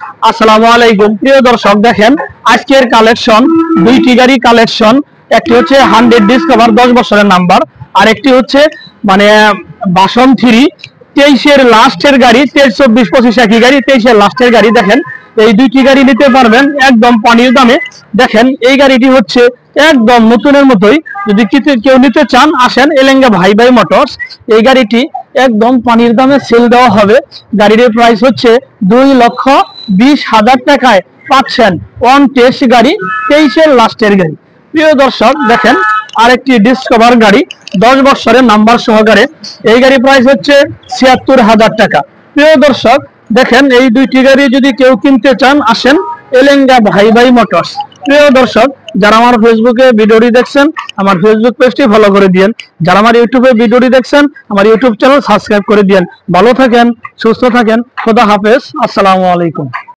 আসসালামু আলাইকুম প্রিয় দর্শক, দেখেন আজকের কালেকশন দুইটি গাড়ি কালেকশন। একটি হচ্ছে 100 ডিসকভার 10 বছরের নাম্বার, আর একটি হচ্ছে মানে বাসন 3 23-এর লাস্টের গাড়ি, 23, 24, 25 একই গাড়ি, 23-এর লাস্টের গাড়ি। দেখেন এই দুইটি গাড়ি নিতে পারবেন একদম পানির দামে। দেখেন এই গাড়িটি হচ্ছে একদম নতুনের মতোই। যদি কেউ নিতে চান আসেন এলেঙ্গা ভাই ভাই মোটরস। এই গাড়িটি একদম পানির দামে সেল দেওয়া হবে। গাড়ির প্রাইস হচ্ছে 2,20,000 টাকায় পাচ্ছেন ওয়ান টেস্ট গাড়ি, 23-এর লাস্টের গাড়ি। প্রিয় দর্শক দেখেন আরেকটি ডিসকভার গাড়ি 10 বছরের নাম্বার সহকারে। এই গাড়ি প্রাইস হচ্ছে 76,000 টাকা। প্রিয় দর্শক দেখেন এই দুইটি গাড়ি যদি কেউ কিনতে চান আসেন এলেঙ্গা ভাই ভাই মোটরস। প্রিয় দর্শক, যারা আমার ফেসবুকে ভিডিওটি দেখছেন আমার ফেসবুক পেজটি ফলো করে দিয়েন, যারা আমার ইউটিউবে ভিডিওটি দেখছেন আমার ইউটিউব চ্যানেল সাবস্ক্রাইব করে দিয়েন। ভালো থাকেন, সুস্থ থাকেন, খোদা হাফেজ, আসসালামু আলাইকুম।